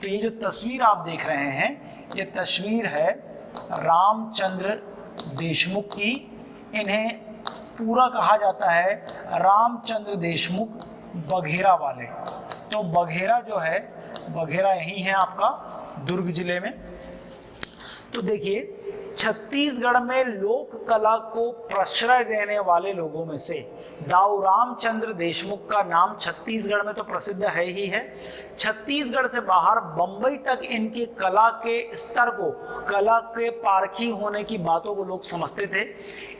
तो ये जो तस्वीर आप देख रहे हैं ये तस्वीर है रामचंद्र देशमुख की। इन्हें पूरा कहा जाता है रामचंद्र देशमुख बघेरा वाले। तो बघेरा जो है, बघेरा यही है आपका दुर्ग जिले में। तो देखिए छत्तीसगढ़ में लोक कला को प्रश्रय देने वाले लोगों में से दाऊ रामचंद्र देशमुख का नाम छत्तीसगढ़ में तो प्रसिद्ध है ही है। छत्तीसगढ़ से बाहर बंबई तक इनकी कला के स्तर को, कला के पारखी होने की बातों को लोग समझते थे।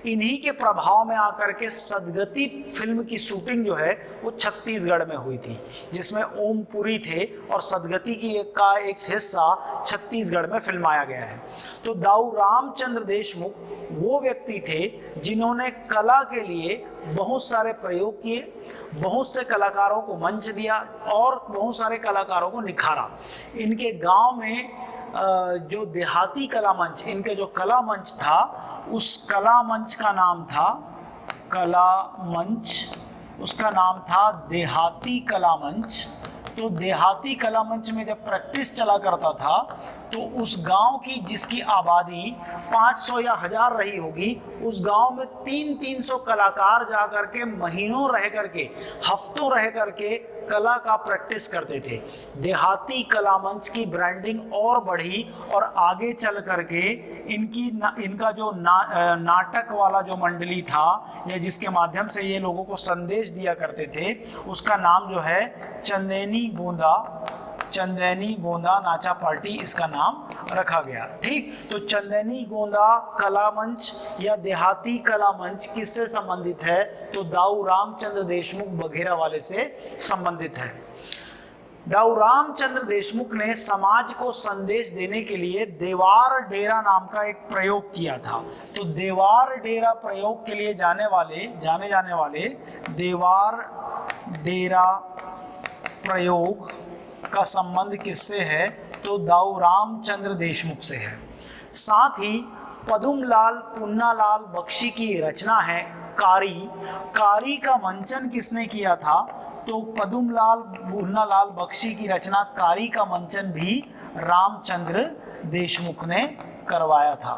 इन्हीं के प्रभाव में आकर के सदगति फिल्म की शूटिंग जो है वो छत्तीसगढ़ में हुई थी, जिसमें ओमपुरी थे और सदगति की एक हिस्सा छत्तीसगढ़ में फिल्माया गया है। तो दाऊ रामचंद्र देशमुख वो व्यक्ति थे जिन्होंने कला के लिए बहुत सारे प्रयोग किए, बहुत से कलाकारों को मंच दिया और बहुत सारे कलाकारों को निखारा। इनके गांव में जो देहाती कला मंच, इनके जो कला मंच था, उस कला मंच का नाम था कला मंच, उसका नाम था देहाती कला मंच। तो देहाती कला मंच में जब प्रैक्टिस चला करता था तो उस गांव की जिसकी आबादी 500 या 1000 रही होगी, उस गांव में 300 कलाकार जा करके महीनों रह करके, हफ्तों रह करके कला का प्रैक्टिस करते थे। देहाती कला मंच की ब्रांडिंग और बढ़ी और आगे चल करके इनका जो नाटक वाला जो मंडली था या जिसके माध्यम से ये लोगों को संदेश दिया करते थे, उसका नाम जो है चंदेनी गोंदा नाचा पार्टी, इसका नाम रखा गया। ठीक, तो चंदेनी गोंदा कला मंच या देहाती कला मंच किससे संबंधित है? तो दाऊ रामचंद्र देशमुख बघेरा वाले से संबंधित है। दाऊ रामचंद्र देशमुख ने समाज को संदेश देने के लिए देवार डेरा नाम का एक प्रयोग किया था। तो देवार डेरा प्रयोग के लिए जाने जाने वाले देवार डेरा प्रयोग का संबंध किससे है? तो दाऊ रामचंद्र देशमुख से है। साथ ही पदुमलाल पुन्नालाल बख्शी की रचना है कारी का मंचन किसने किया था? तो पदुमलाल पुन्नालाल बख्शी की रचना कारी का मंचन भी रामचंद्र देशमुख ने करवाया था।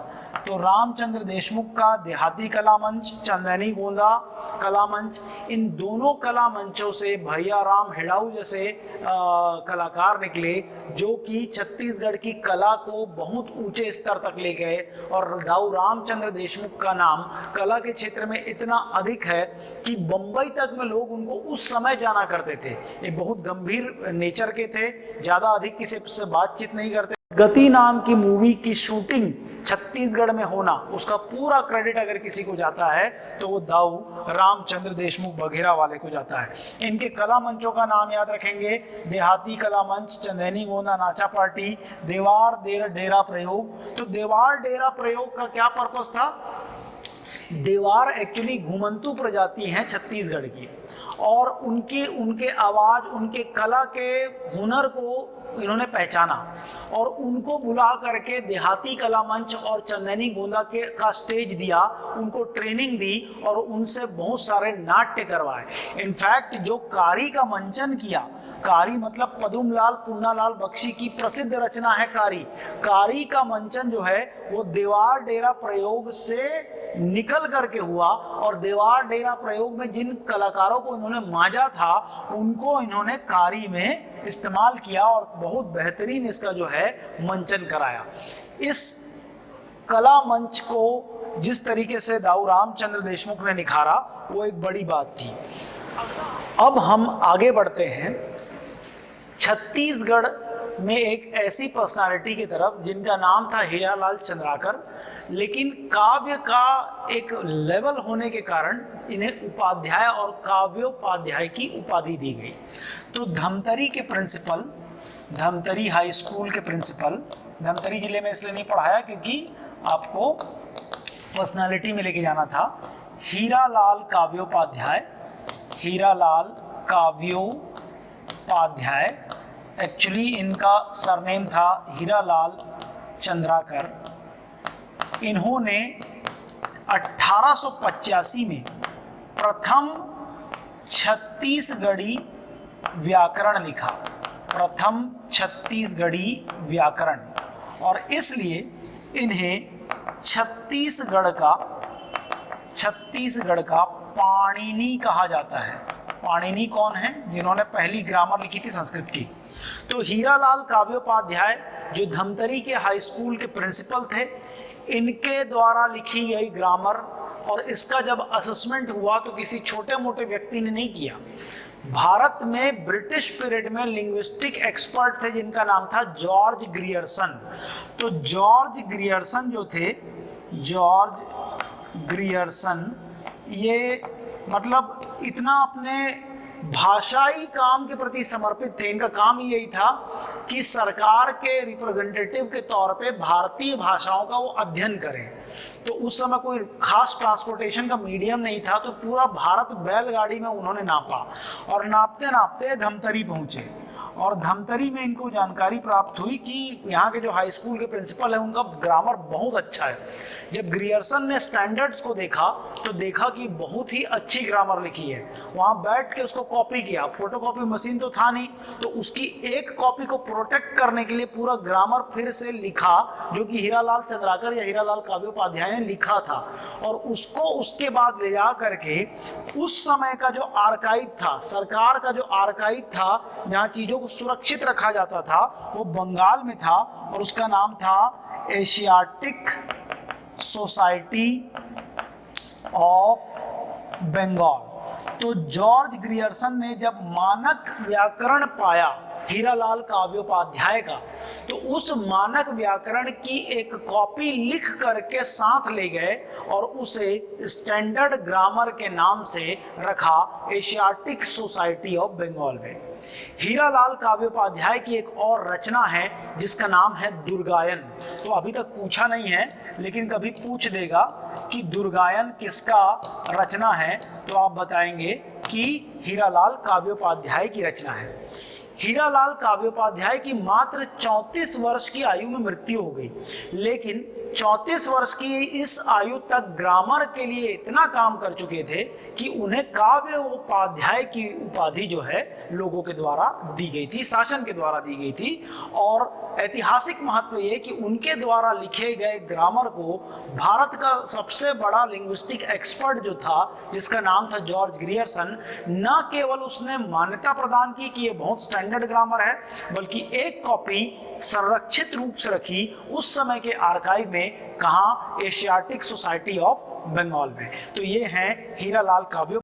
तो रामचंद्र देशमुख का देहाती कला मंच, चंदेनी गोंदा कला मंच, इन दोनों कला मंचों से भैया राम हिडाऊ जैसे कलाकार निकले जो कि छत्तीसगढ़ की कला को बहुत ऊंचे स्तर तक ले गए। और दाऊ रामचंद्र देशमुख का नाम कला के क्षेत्र में इतना अधिक है कि बंबई तक में लोग उनको उस समय जाना करते थे। ये बहुत गंभीर नेचर के थे, ज़्यादा अधिक किसी से बातचीत नहीं करते। गति नाम की मूवी की शूटिंग छत्तीसगढ़ में होना, उसका पूरा क्रेडिट अगर किसी को जाता है तो वो दाऊ रामचंद्र देशमुख बघेरा वाले को जाता है। इनके कला मंचों का नाम याद रखेंगे, देहाती कला मंच, चंदेनी गोंदा नाचा पार्टी, देवार डेरा प्रयोग। तो देवार डेरा प्रयोग का क्या पर्पस था? देवार एक्चुअली घुमंतू प्रजाति हैं छत्तीसगढ़ की, और उनके आवाज़, उनके कला के हुनर को इन्होंने पहचाना और उनको बुला करके देहाती कला मंच और चंदेनी गोंदा का स्टेज दिया, उनको ट्रेनिंग दी और उनसे बहुत सारे नाट्य करवाए। इनफैक्ट जो कारी का मंचन किया, कारी मतलब पदुमलाल पुन्नालाल बख्शी की प्रसिद्ध रचना है कारी का मंचन जो है वो देवार डेरा प्रयोग से निकल करके हुआ। और देवार डेरा प्रयोग में जिन कलाकारों को इन्होंने मांझा था उनको इन्होंने कारी में इस्तेमाल किया और बहुत बेहतरीन इसका जो है मंचन कराया। इस कला मंच को जिस तरीके से दाऊ रामचंद्र देशमुख ने निखारा वो एक बड़ी बात थी। अब हम आगे बढ़ते हैं छत्तीसगढ़ में एक ऐसी पर्सनालिटी की तरफ जिनका नाम था हीरालाल चंद्राकर, लेकिन काव्य का एक लेवल होने के कारण इन्हें उपाध्याय और काव्योपाध्याय की उपाधि दी गई। तो धमतरी के प्रिंसिपल, धमतरी हाई स्कूल के प्रिंसिपल, धमतरी जिले में इसलिए नहीं पढ़ाया क्योंकि आपको पर्सनालिटी में लेके जाना था, हीरालाल काव्योपाध्याय, एक्चुअली इनका सरनेम था हीरालाल चंद्राकर। इन्होंने 1885 में प्रथम छत्तीसगढ़ी व्याकरण लिखा, प्रथम छत्तीसगढ़ी व्याकरण, और इसलिए इन्हें छत्तीसगढ़ का पाणिनि कहा जाता है। पाणिनि कौन है? जिन्होंने पहली ग्रामर लिखी थी संस्कृत की। तो हीरालाल काव्योपाध्याय जो धमतरी के हाई स्कूल के प्रिंसिपल थे, इनके द्वारा लिखी गई ग्रामर, और इसका जब असेसमेंट हुआ तो किसी छोटे मोटे व्यक्ति ने नहीं किया। भारत में ब्रिटिश पीरियड में लिंग्विस्टिक एक्सपर्ट थे जिनका नाम था जॉर्ज ग्रियर्सन। तो जॉर्ज ग्रियर्सन जो थे, जॉर्ज ग्रियर्सन, ये मतलब इतना अपने भाषाई काम के प्रति समर्पित थे। इनका काम ही यही था कि सरकार के रिप्रेजेंटेटिव के तौर पे भारतीय भाषाओं का वो अध्ययन करें। तो उस समय कोई खास ट्रांसपोर्टेशन का मीडियम नहीं था, तो पूरा भारत बैलगाड़ी में उन्होंने नापा, और नापते नापते धमतरी पहुंचे, और धमतरी में इनको जानकारी प्राप्त हुई कि यहाँ के जो हाई स्कूल के प्रिंसिपल है उनका ग्रामर बहुत अच्छा है। जब ग्रियर्सन ने स्टैंडर्ड्स को देखा तो देखा कि बहुत ही अच्छी ग्रामर लिखी है। वहाँ बैठ के उसको कॉपी किया, फोटोकॉपी मशीन तो था नहीं, तो उसकी एक कॉपी को प्रोटेक्ट करने के लिए पूरा ग्रामर फिर से लिखा, जो कि हीरालाल चंद्राकर या हीरालाल काव्योपाध्याय ने लिखा था, और उसको उसके बाद ले जा करके उस समय का जो आर्काइव था, सरकार का जो आर्काइव था जहाँ चीज़ों को सुरक्षित रखा जाता था, वो बंगाल में था, और उसका नाम था एशियाटिक सोसाइटी ऑफ बंगाल। तो जॉर्ज ग्रियर्सन ने जब मानक व्याकरण पाया हीरालाल काव्योपाध्याय का, तो उस मानक व्याकरण की एक कॉपी लिख करके साथ ले गए और उसे स्टैंडर्ड ग्रामर के नाम से रखा एशियाटिक सोसाइटी ऑफ बंगाल में। हीरालाल काव्योपाध्याय की एक और रचना है जिसका नाम है दुर्गायन। तो अभी तक पूछा नहीं है, लेकिन कभी पूछ देगा कि दुर्गायन किसका रचना है, तो आप बताएंगे कि हीरालाल काव्योपाध्याय की रचना है। हीरालाल काव्योपाध्याय की मात्र 34 वर्ष की आयु में मृत्यु हो गई, लेकिन 34 वर्ष की इस आयु तक ग्रामर के लिए इतना काम कर चुके थे कि उन्हें काव्योपाध्याय की उपाधि जो है लोगों के द्वारा दी गई थी, शासन के द्वारा दी गई थी। और ऐतिहासिक महत्व ये कि उनके द्वारा लिखे गए ग्रामर को भारत का सबसे बड़ा लिंग्विस्टिक एक्सपर्ट जो था, जिसका नाम था जॉर्ज ग्रियर्सन, न केवल उसने मान्यता प्रदान की कि ये बहुत स्टैंडर्ड ग्रामर है, बल्कि एक कॉपी संरक्षित रूप से रखी उस समय के आर्काइव में, कहाँ? एशियाटिक सोसाइटी ऑफ बंगाल में। तो ये हैं हीरालाल काव्य